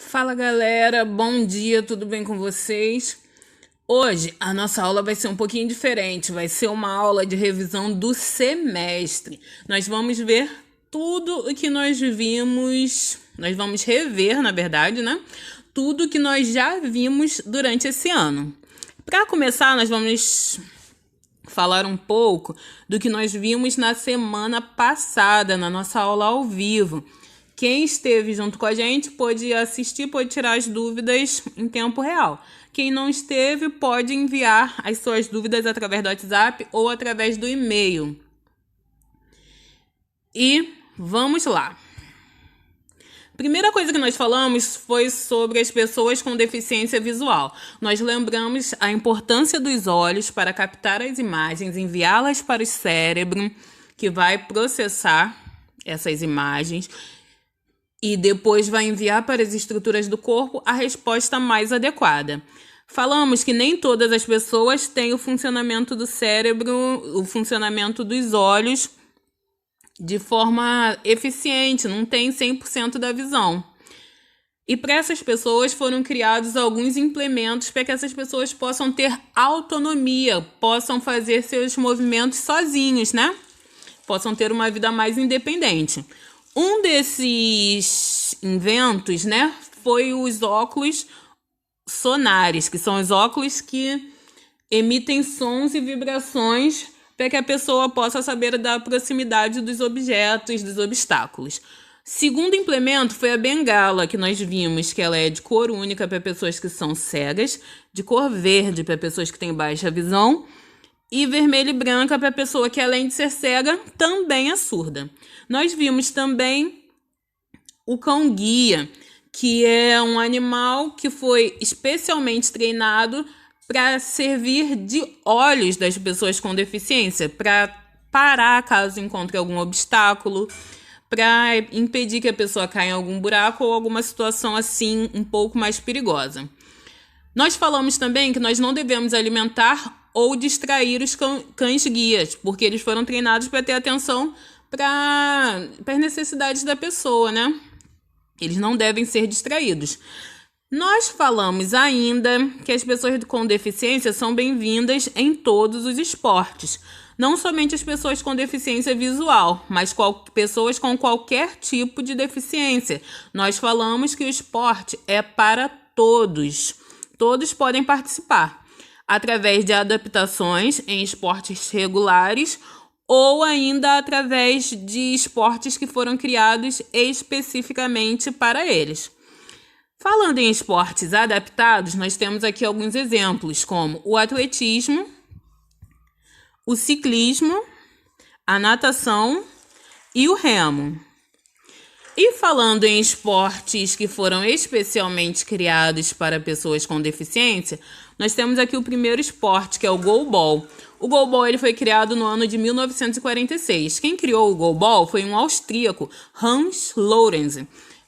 Fala galera, bom dia, tudo bem com vocês? Hoje a nossa aula vai ser um pouquinho diferente, vai ser uma aula de revisão do semestre. Nós vamos ver tudo o que nós vimos, nós vamos rever, na verdade, né? Tudo que nós já vimos durante esse ano. Para começar, nós vamos falar um pouco do que nós vimos na semana passada, na nossa aula ao vivo. Quem esteve junto com a gente pode assistir, pode tirar as dúvidas em tempo real. Quem não esteve pode enviar as suas dúvidas através do WhatsApp ou através do e-mail. E vamos lá. Primeira coisa que nós falamos foi sobre as pessoas com deficiência visual. Nós lembramos a importância dos olhos para captar as imagens, enviá-las para o cérebro, que vai processar essas imagens e depois vai enviar para as estruturas do corpo a resposta mais adequada. Falamos que nem todas as pessoas têm o funcionamento do cérebro, o funcionamento dos olhos de forma eficiente, não tem 100% da visão. E para essas pessoas foram criados alguns implementos para que essas pessoas possam ter autonomia, possam fazer seus movimentos sozinhos, né? Possam ter uma vida mais independente. Um desses inventos, né, foi os óculos sonares, que são os óculos que emitem sons e vibrações para que a pessoa possa saber da proximidade dos objetos, dos obstáculos. Segundo implemento foi a bengala, que nós vimos que ela é de cor única para pessoas que são cegas, de cor verde para pessoas que têm baixa visão, e vermelho e branca para a pessoa que, além de ser cega, também é surda. Nós vimos também o cão-guia, que é um animal que foi especialmente treinado para servir de olhos das pessoas com deficiência, para parar caso encontre algum obstáculo, para impedir que a pessoa caia em algum buraco ou alguma situação assim um pouco mais perigosa. Nós falamos também que nós não devemos alimentar ou distrair os cães-guias, porque eles foram treinados para ter atenção para as necessidades da pessoa, né? Eles não devem ser distraídos. Nós falamos ainda que as pessoas com deficiência são bem-vindas em todos os esportes. Não somente as pessoas com deficiência visual, mas pessoas com qualquer tipo de deficiência. Nós falamos que o esporte é para todos. Todos podem participar, através de adaptações em esportes regulares ou ainda através de esportes que foram criados especificamente para eles. Falando em esportes adaptados, nós temos aqui alguns exemplos, como o atletismo, o ciclismo, a natação e o remo. E falando em esportes que foram especialmente criados para pessoas com deficiência, nós temos aqui o primeiro esporte, que é o goalball. O goalball ele foi criado no ano de 1946. Quem criou o goalball foi um austríaco, Hans Lorenz,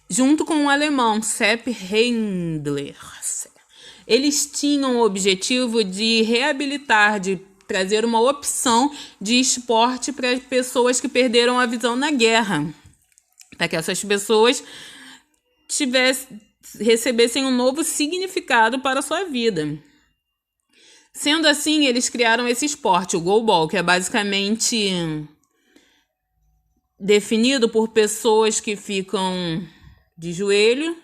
junto com um alemão, Sepp Heindler. Eles tinham o objetivo de reabilitar, de trazer uma opção de esporte para pessoas que perderam a visão na guerra, para que essas pessoas recebessem um novo significado para a sua vida. Sendo assim, eles criaram esse esporte, o goalball, que é basicamente definido por pessoas que ficam de joelho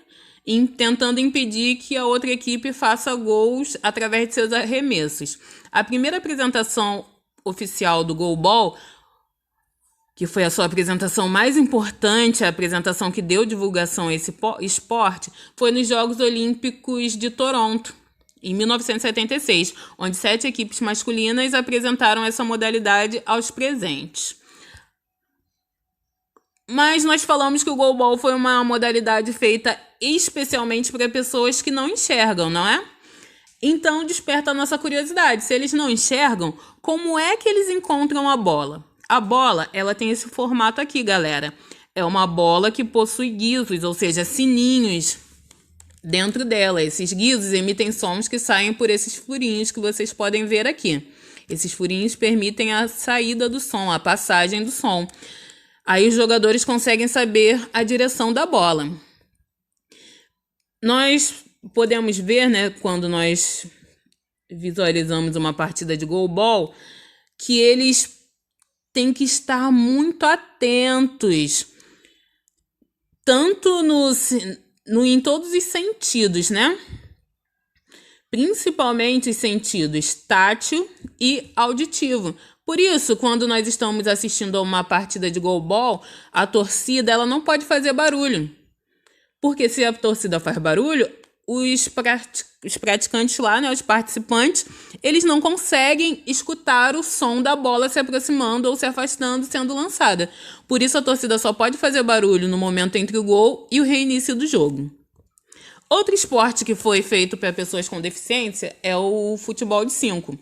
e tentando impedir que a outra equipe faça gols através de seus arremessos. A primeira apresentação oficial do goalball, que foi a sua apresentação mais importante, a apresentação que deu divulgação a esse esporte, foi nos Jogos Olímpicos de Toronto, em 1976, onde 7 equipes masculinas apresentaram essa modalidade aos presentes. Mas nós falamos que o goalball foi uma modalidade feita especialmente para pessoas que não enxergam, não é? Então desperta a nossa curiosidade. Se eles não enxergam, como é que eles encontram a bola? A bola, ela tem esse formato aqui, galera. É uma bola que possui guizos, ou seja, sininhos dentro dela. Esses guizos emitem sons que saem por esses furinhos que vocês podem ver aqui. Esses furinhos permitem a saída do som, a passagem do som. Aí os jogadores conseguem saber a direção da bola. Nós podemos ver, né, quando nós visualizamos uma partida de goalball, que eles têm que estar muito atentos, tanto em todos os sentidos, né? Principalmente os sentidos tátil e auditivo. Por isso, quando nós estamos assistindo a uma partida de goalball, a torcida ela não pode fazer barulho. Porque se a torcida faz barulho, os praticantes lá, né, os participantes, eles não conseguem escutar o som da bola se aproximando ou se afastando, sendo lançada. Por isso, a torcida só pode fazer barulho no momento entre o gol e o reinício do jogo. Outro esporte que foi feito para pessoas com deficiência é o futebol de 5.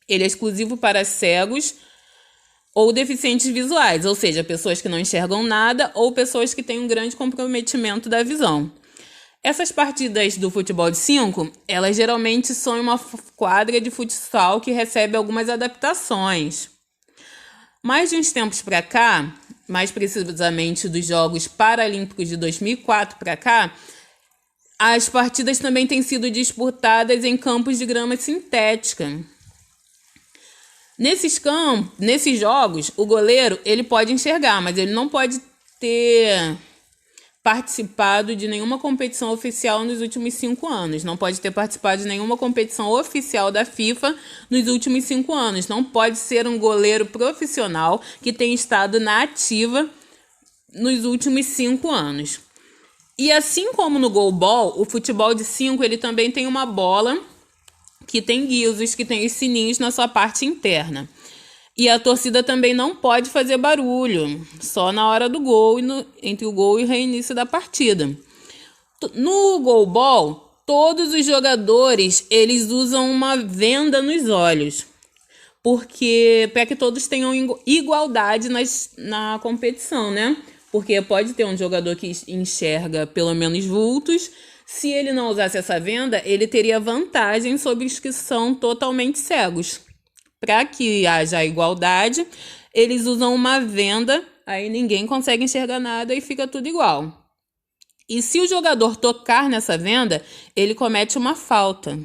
Ele é exclusivo para cegos ou deficientes visuais, ou seja, pessoas que não enxergam nada ou pessoas que têm um grande comprometimento da visão. Essas partidas do futebol de 5, elas geralmente são em uma quadra de futsal que recebe algumas adaptações. Mais de uns tempos para cá, mais precisamente dos Jogos Paralímpicos de 2004 para cá, as partidas também têm sido disputadas em campos de grama sintética. Nesses jogos, o goleiro ele pode enxergar, mas ele não pode ter participado de nenhuma competição oficial nos últimos 5 anos. Não pode ter participado de nenhuma competição oficial da FIFA nos últimos 5 anos. Não pode ser um goleiro profissional que tenha estado na ativa nos últimos 5 anos. E assim como no goalball, o futebol de 5 ele também tem uma bola que tem guizos, que tem os sininhos na sua parte interna. E a torcida também não pode fazer barulho, só na hora do gol, entre o gol e o reinício da partida. No goalball, todos os jogadores eles usam uma venda nos olhos, porque para que todos tenham igualdade na competição, né? Porque pode ter um jogador que enxerga pelo menos vultos. Se ele não usasse essa venda, ele teria vantagem sobre os que são totalmente cegos. Para que haja igualdade, eles usam uma venda, aí ninguém consegue enxergar nada e fica tudo igual. E se o jogador tocar nessa venda, ele comete uma falta.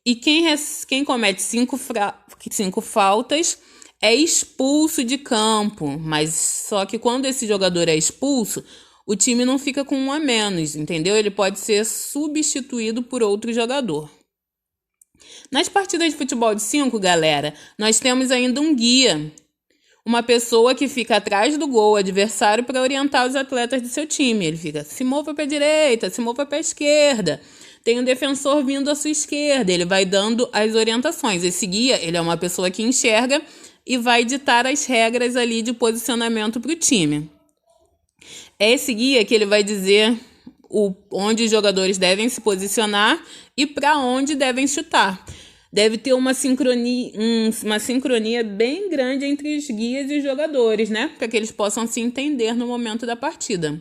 E quem comete 5 faltas é expulso de campo, mas só que quando esse jogador é expulso, o time não fica com 1 a menos, entendeu? Ele pode ser substituído por outro jogador. Nas partidas de futebol de 5, galera, nós temos ainda um guia, uma pessoa que fica atrás do gol adversário para orientar os atletas do seu time. Ele fica, se mova para a direita, se mova para a esquerda. Tem um defensor vindo à sua esquerda, ele vai dando as orientações. Esse guia, ele é uma pessoa que enxerga e vai ditar as regras ali de posicionamento para o time. É esse guia que ele vai dizer onde os jogadores devem se posicionar e para onde devem chutar. Deve ter uma sincronia bem grande entre os guias e os jogadores, né? Para que eles possam se entender no momento da partida.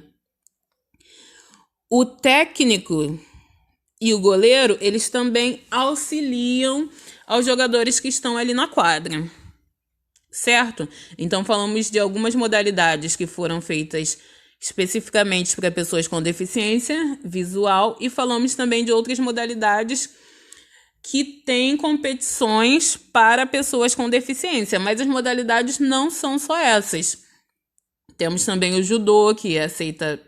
O técnico e o goleiro, eles também auxiliam aos jogadores que estão ali na quadra. Certo? Então, falamos de algumas modalidades que foram feitas especificamente para pessoas com deficiência visual e falamos também de outras modalidades que têm competições para pessoas com deficiência, mas as modalidades não são só essas. Temos também o judô, que aceita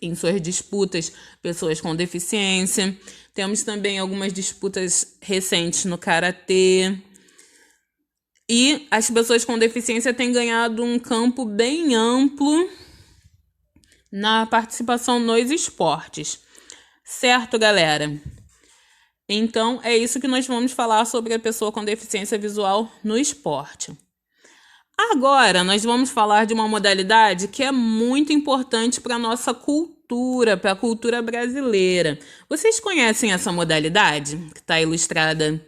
em suas disputas pessoas com deficiência. Temos também algumas disputas recentes no karatê. E as pessoas com deficiência têm ganhado um campo bem amplo na participação nos esportes. Certo, galera? Então, é isso que nós vamos falar sobre a pessoa com deficiência visual no esporte. Agora, nós vamos falar de uma modalidade que é muito importante para a nossa cultura, para a cultura brasileira. Vocês conhecem essa modalidade que está ilustrada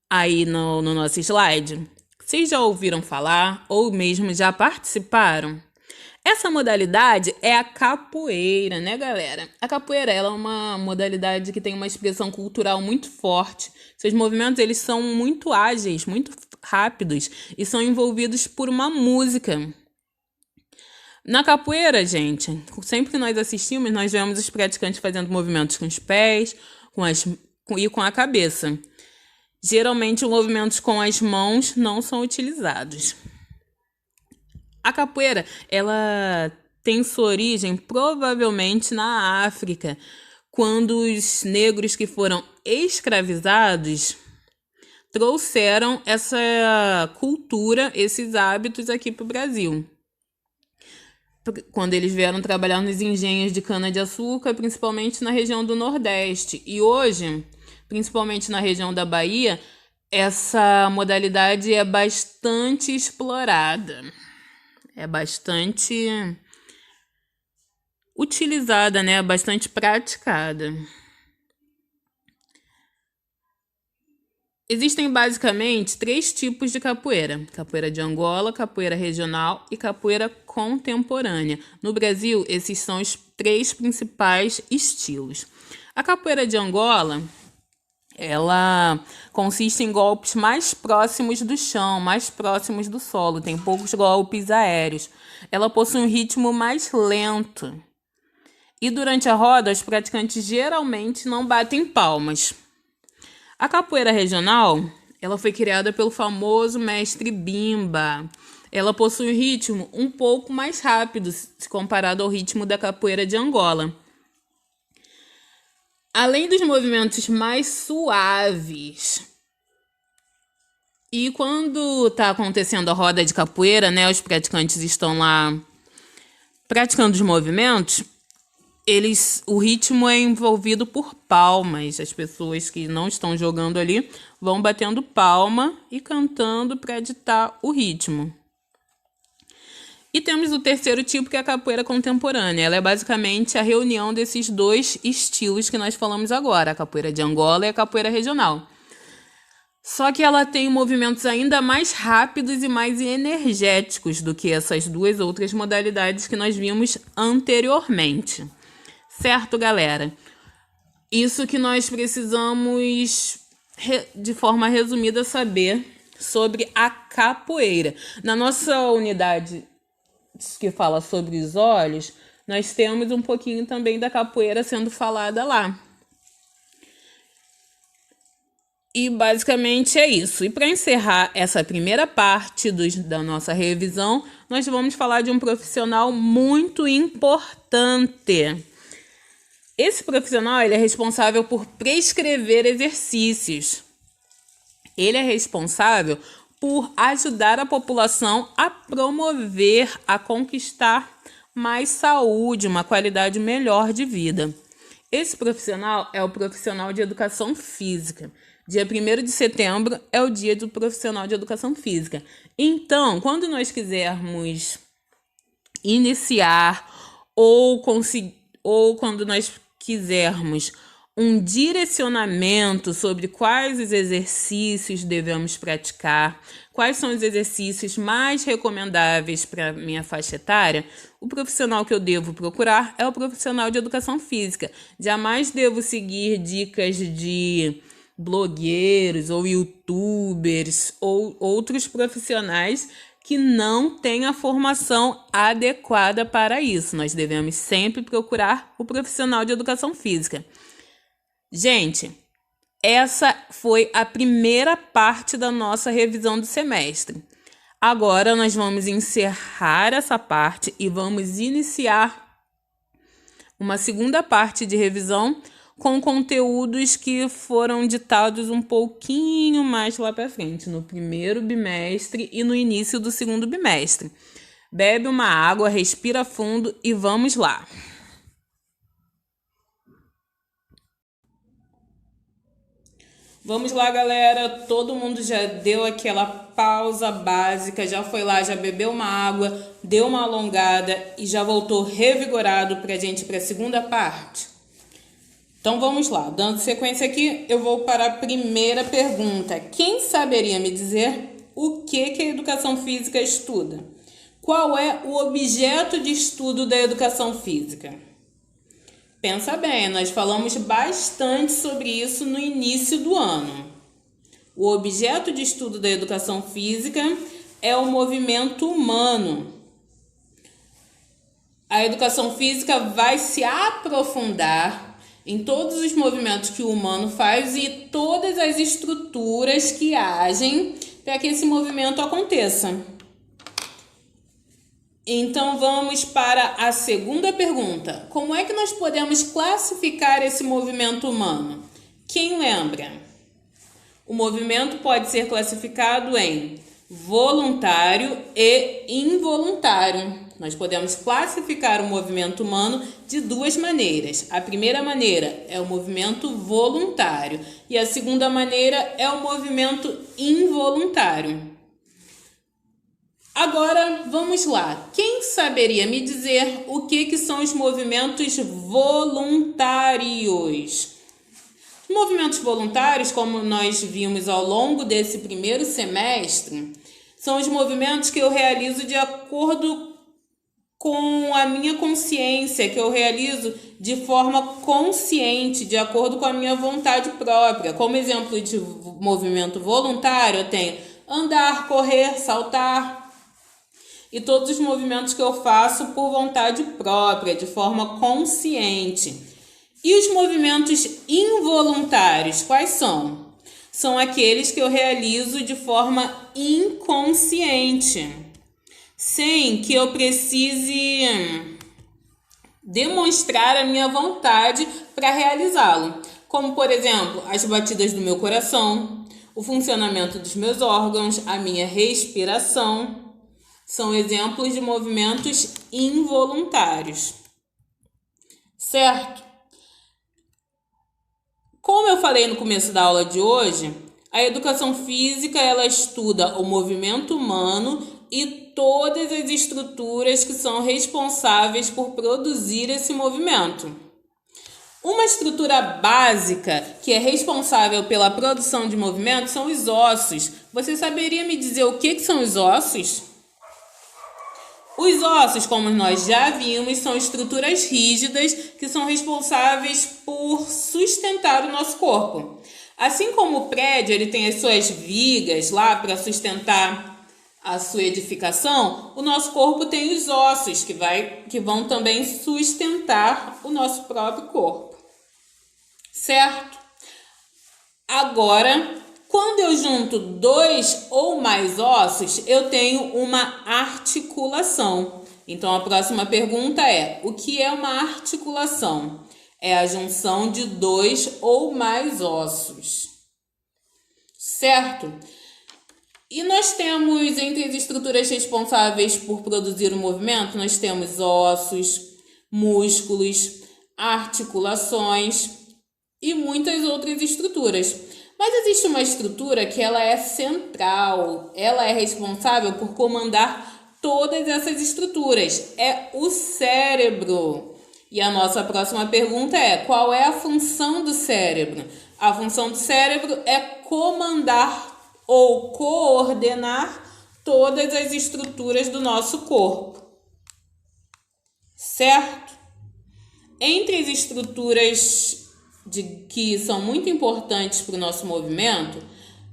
aí no nosso slide? Vocês já ouviram falar ou mesmo já participaram? Essa modalidade é a capoeira, né, galera? A capoeira ela é uma modalidade que tem uma expressão cultural muito forte. Seus movimentos eles são muito ágeis, muito rápidos e são envolvidos por uma música. Na capoeira, gente, sempre que nós assistimos, nós vemos os praticantes fazendo movimentos com os pés e com a cabeça. Geralmente, os movimentos com as mãos não são utilizados. A capoeira, ela tem sua origem provavelmente na África, quando os negros que foram escravizados trouxeram essa cultura, esses hábitos aqui para o Brasil. Quando eles vieram trabalhar nos engenhos de cana-de-açúcar, principalmente na região do Nordeste. E hoje, principalmente na região da Bahia, essa modalidade é bastante explorada. É bastante utilizada, né? Bastante praticada. Existem basicamente 3 tipos de capoeira: capoeira de Angola, capoeira regional e capoeira contemporânea. No Brasil, esses são os 3 principais estilos. A capoeira de Angola, ela consiste em golpes mais próximos do chão, mais próximos do solo, tem poucos golpes aéreos. Ela possui um ritmo mais lento. E durante a roda, os praticantes geralmente não batem palmas. A capoeira regional, ela foi criada pelo famoso mestre Bimba. Ela possui um ritmo um pouco mais rápido se comparado ao ritmo da capoeira de Angola. Além dos movimentos mais suaves. E quando está acontecendo a roda de capoeira, né, os praticantes estão lá praticando os movimentos, o ritmo é envolvido por palmas. As pessoas que não estão jogando ali vão batendo palma e cantando para ditar o ritmo. E temos o terceiro tipo, que é a capoeira contemporânea. Ela é basicamente a reunião desses 2 estilos que nós falamos agora, a capoeira de Angola e a capoeira regional. Só que ela tem movimentos ainda mais rápidos e mais energéticos do que essas 2 outras modalidades que nós vimos anteriormente. Certo, galera? Isso que nós precisamos, de forma resumida, saber sobre a capoeira. Na nossa unidade que fala sobre os olhos, nós temos um pouquinho também da capoeira sendo falada lá. E basicamente é isso. E para encerrar essa primeira parte da nossa revisão, nós vamos falar de um profissional muito importante. Esse profissional, ele é responsável por prescrever exercícios. Ele é responsável por ajudar a população a promover, a conquistar mais saúde, uma qualidade melhor de vida. Esse profissional é o profissional de educação física. Dia 1º de setembro é o dia do profissional de educação física. Então, quando nós quisermos iniciar ou quando nós quisermos um direcionamento sobre quais os exercícios devemos praticar, quais são os exercícios mais recomendáveis para minha faixa etária, o profissional que eu devo procurar é o profissional de educação física. Jamais devo seguir dicas de blogueiros ou youtubers ou outros profissionais que não têm a formação adequada para isso. Nós devemos sempre procurar o profissional de educação física. Gente, essa foi a primeira parte da nossa revisão do semestre. Agora nós vamos encerrar essa parte e vamos iniciar uma segunda parte de revisão com conteúdos que foram ditados um pouquinho mais lá para frente, no primeiro bimestre e no início do segundo bimestre. Bebe uma água, respira fundo e vamos lá. Vamos lá, galera. Todo mundo já deu aquela pausa básica, já foi lá, já bebeu uma água, deu uma alongada e já voltou revigorado para a gente ir para a segunda parte? Então vamos lá, dando sequência aqui, eu vou para a primeira pergunta. Quem saberia me dizer o que a educação física estuda? Qual é o objeto de estudo da educação física? Pensa bem, nós falamos bastante sobre isso no início do ano. O objeto de estudo da educação física é o movimento humano. A educação física vai se aprofundar em todos os movimentos que o humano faz e todas as estruturas que agem para que esse movimento aconteça. Então vamos para a segunda pergunta. Como é que nós podemos classificar esse movimento humano? Quem lembra? O movimento pode ser classificado em voluntário e involuntário. Nós podemos classificar o movimento humano de duas maneiras. A primeira maneira é o movimento voluntário e a segunda maneira é o movimento involuntário. Agora, vamos lá. Quem saberia me dizer o que são os movimentos voluntários? Os movimentos voluntários, como nós vimos ao longo desse primeiro semestre, são os movimentos que eu realizo de acordo com a minha consciência, que eu realizo de forma consciente, de acordo com a minha vontade própria. Como exemplo de movimento voluntário, eu tenho andar, correr, saltar, e todos os movimentos que eu faço por vontade própria, de forma consciente. E os movimentos involuntários, quais são? São aqueles que eu realizo de forma inconsciente, sem que eu precise demonstrar a minha vontade para realizá-lo. Como, por exemplo, as batidas do meu coração, o funcionamento dos meus órgãos, a minha respiração. São exemplos de movimentos involuntários, certo? Como eu falei no começo da aula de hoje, a educação física ela estuda o movimento humano e todas as estruturas que são responsáveis por produzir esse movimento. Uma estrutura básica que é responsável pela produção de movimento são os ossos. Você saberia me dizer o que são os ossos? Os ossos, como nós já vimos, são estruturas rígidas que são responsáveis por sustentar o nosso corpo. Assim como o prédio ele tem as suas vigas lá para sustentar a sua edificação, o nosso corpo tem os ossos que vão também sustentar o nosso próprio corpo. Certo? Agora, quando eu junto dois ou mais ossos, eu tenho uma articulação. Então, a próxima pergunta é: o que é uma articulação? É a junção de dois ou mais ossos. Certo? E nós temos, entre as estruturas responsáveis por produzir o movimento, nós temos ossos, músculos, articulações e muitas outras estruturas. Mas existe uma estrutura que ela é central, ela é responsável por comandar todas essas estruturas, é o cérebro. E a nossa próxima pergunta é: qual é a função do cérebro? A função do cérebro é comandar ou coordenar todas as estruturas do nosso corpo, certo? Entre as estruturas que são muito importantes para o nosso movimento,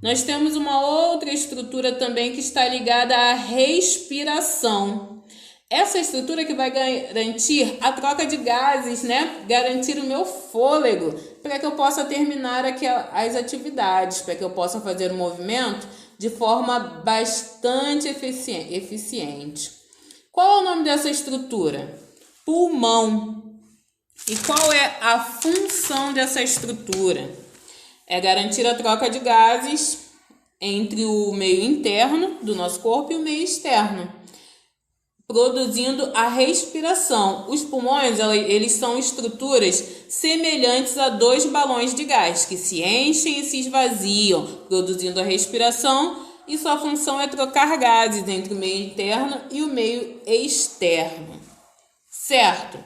nós temos uma outra estrutura também que está ligada à respiração. Essa estrutura que vai garantir a troca de gases, né? Garantir o meu fôlego para que eu possa terminar aqui as atividades, para que eu possa fazer o movimento de forma bastante eficiente. Qual é o nome dessa estrutura? Pulmão. E qual é a função dessa estrutura? É garantir a troca de gases entre o meio interno do nosso corpo e o meio externo, produzindo a respiração. Os pulmões, eles são estruturas semelhantes a dois balões de gás que se enchem e se esvaziam, produzindo a respiração, e sua função é trocar gases entre o meio interno e o meio externo. Certo?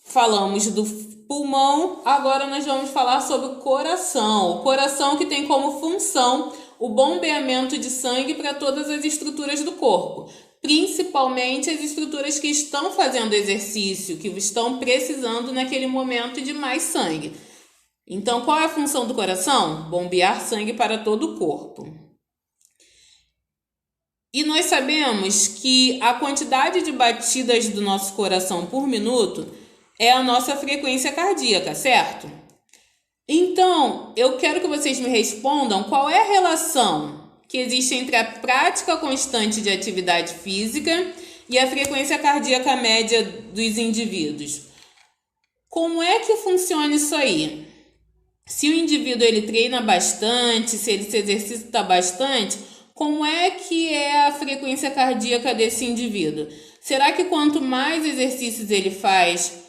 Falamos do pulmão, agora nós vamos falar sobre o coração. O coração que tem como função o bombeamento de sangue para todas as estruturas do corpo, principalmente as estruturas que estão fazendo exercício, que estão precisando naquele momento de mais sangue. Então, qual é a função do coração? Bombear sangue para todo o corpo. E nós sabemos que a quantidade de batidas do nosso coração por minuto é a nossa frequência cardíaca, certo? Então, eu quero que vocês me respondam qual é a relação que existe entre a prática constante de atividade física e a frequência cardíaca média dos indivíduos. Como é que funciona isso aí? Se o indivíduo ele treina bastante, se ele se exercita bastante, como é que é a frequência cardíaca desse indivíduo? Será que quanto mais exercícios ele faz,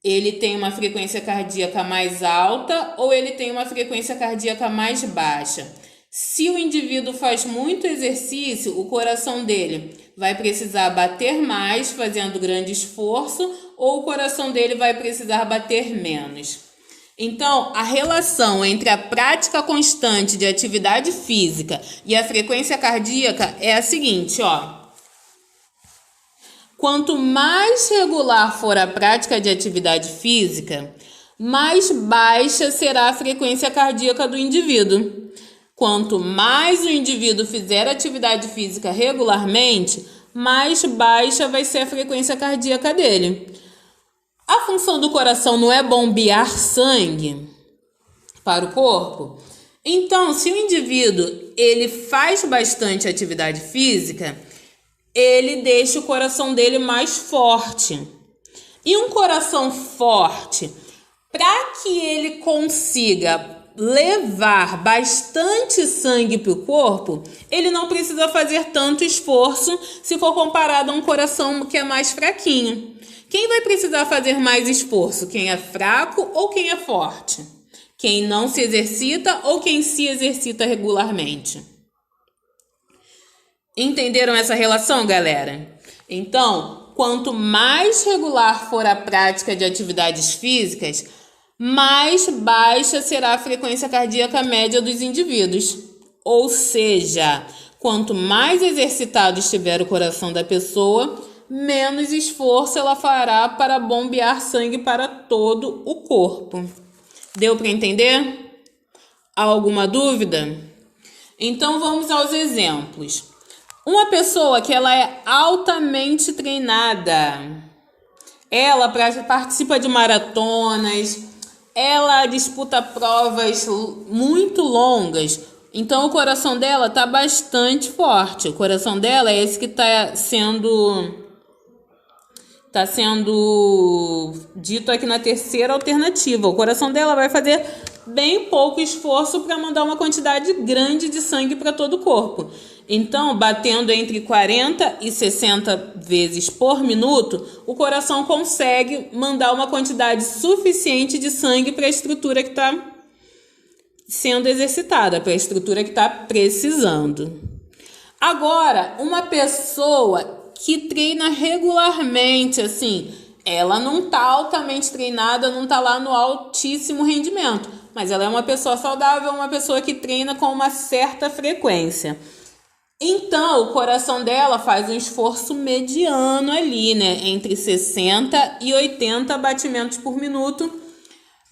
ele tem uma frequência cardíaca mais alta ou ele tem uma frequência cardíaca mais baixa? Se o indivíduo faz muito exercício, o coração dele vai precisar bater mais, fazendo grande esforço, ou o coração dele vai precisar bater menos. Então, a relação entre a prática constante de atividade física e a frequência cardíaca é a seguinte, ó. Quanto mais regular for a prática de atividade física, mais baixa será a frequência cardíaca do indivíduo. Quanto mais o indivíduo fizer atividade física regularmente, mais baixa vai ser a frequência cardíaca dele. A função do coração não é bombear sangue para o corpo? Então, se o indivíduo ele faz bastante atividade física, ele deixa o coração dele mais forte. E um coração forte, para que ele consiga levar bastante sangue para o corpo, ele não precisa fazer tanto esforço se for comparado a um coração que é mais fraquinho. Quem vai precisar fazer mais esforço? Quem é fraco ou quem é forte? Quem não se exercita ou quem se exercita regularmente? Entenderam essa relação, galera? Então, quanto mais regular for a prática de atividades físicas, mais baixa será a frequência cardíaca média dos indivíduos. Ou seja, quanto mais exercitado estiver o coração da pessoa, menos esforço ela fará para bombear sangue para todo o corpo. Deu para entender? Há alguma dúvida? Então vamos aos exemplos. Uma pessoa que ela é altamente treinada, ela participa de maratonas, ela disputa provas muito longas, então o coração dela está bastante forte. O coração dela é esse que está sendo dito aqui na terceira alternativa. O coração dela vai fazer bem pouco esforço para mandar uma quantidade grande de sangue para todo o corpo. Então, batendo entre 40 e 60 vezes por minuto, o coração consegue mandar uma quantidade suficiente de sangue para a estrutura que está sendo exercitada, para a estrutura que está precisando. Agora, uma pessoa que treina regularmente, assim, ela não está altamente treinada, não está lá no altíssimo rendimento, mas ela é uma pessoa saudável, uma pessoa que treina com uma certa frequência. Então, o coração dela faz um esforço mediano ali, né? Entre 60 e 80 batimentos por minuto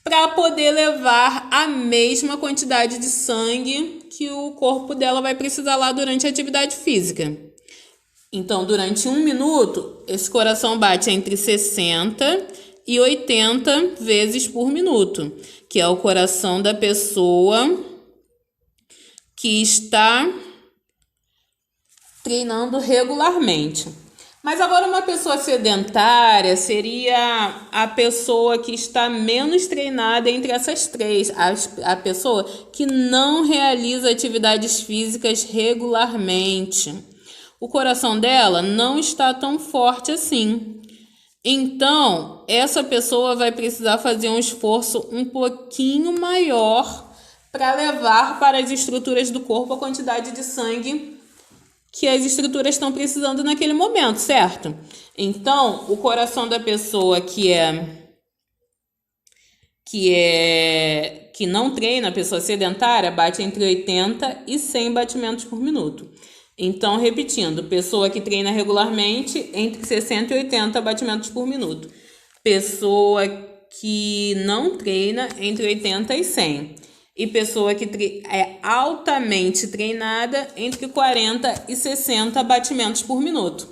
para poder levar a mesma quantidade de sangue que o corpo dela vai precisar lá durante a atividade física. Então, durante 1 minuto, esse coração bate entre 60 e 80 vezes por minuto, que é o coração da pessoa que está treinando regularmente. Mas agora uma pessoa sedentária seria a pessoa que está menos treinada entre essas três, a pessoa que não realiza atividades físicas regularmente. O coração dela não está tão forte assim. Então, essa pessoa vai precisar fazer um esforço um pouquinho maior para levar para as estruturas do corpo a quantidade de sangue que as estruturas estão precisando naquele momento, certo? Então, o coração da pessoa que não treina, a pessoa sedentária, bate entre 80 e 100 batimentos por minuto. Então, repetindo, pessoa que treina regularmente, entre 60 e 80 batimentos por minuto. Pessoa que não treina, entre 80 e 100. E pessoa que é altamente treinada, entre 40 e 60 batimentos por minuto.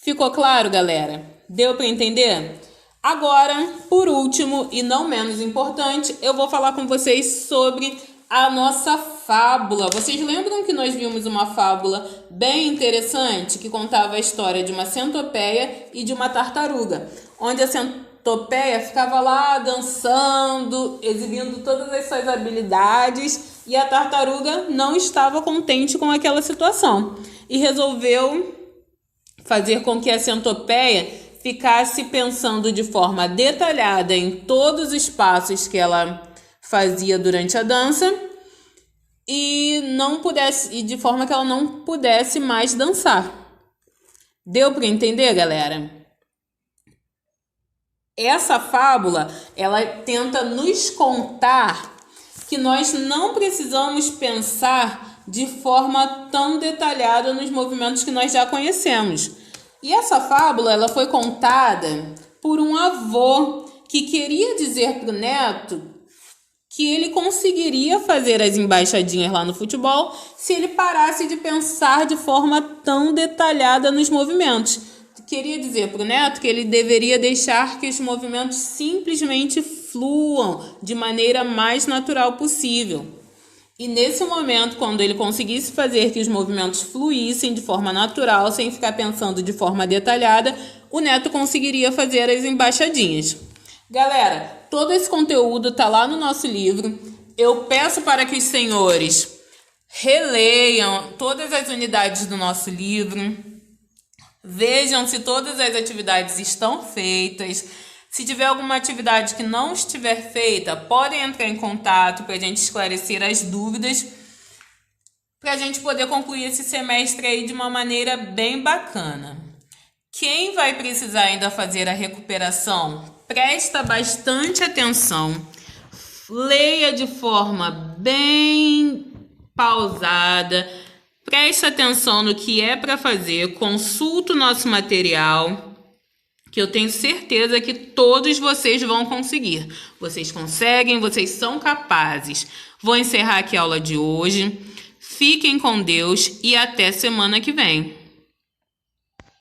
Ficou claro, galera? Deu para entender? Agora, por último e não menos importante, eu vou falar com vocês sobre a nossa fábula. Vocês lembram que nós vimos uma fábula bem interessante que contava a história de uma centopeia e de uma tartaruga, onde a centopeia ficava lá dançando, exibindo todas as suas habilidades, e a tartaruga não estava contente com aquela situação e resolveu fazer com que a centopeia ficasse pensando de forma detalhada em todos os passos que ela fazia durante a dança e de forma que ela não pudesse mais dançar. Deu para entender, galera? Essa fábula, ela tenta nos contar que nós não precisamos pensar de forma tão detalhada nos movimentos que nós já conhecemos. E essa fábula, ela foi contada por um avô que queria dizer para o neto que ele conseguiria fazer as embaixadinhas lá no futebol se ele parasse de pensar de forma tão detalhada nos movimentos. Queria dizer para o neto que ele deveria deixar que os movimentos simplesmente fluam de maneira mais natural possível. E nesse momento, quando ele conseguisse fazer que os movimentos fluíssem de forma natural, sem ficar pensando de forma detalhada, o neto conseguiria fazer as embaixadinhas. Galera, todo esse conteúdo está lá no nosso livro. Eu peço para que os senhores releiam todas as unidades do nosso livro, vejam se todas as atividades estão feitas. Se tiver alguma atividade que não estiver feita, podem entrar em contato para a gente esclarecer as dúvidas, para a gente poder concluir esse semestre aí de uma maneira bem bacana. Quem vai precisar ainda fazer a recuperação, presta bastante atenção, leia de forma bem pausada, preste atenção no que é para fazer, consulta o nosso material, que eu tenho certeza que todos vocês vão conseguir. Vocês conseguem, vocês são capazes. Vou encerrar aqui a aula de hoje. Fiquem com Deus e até semana que vem.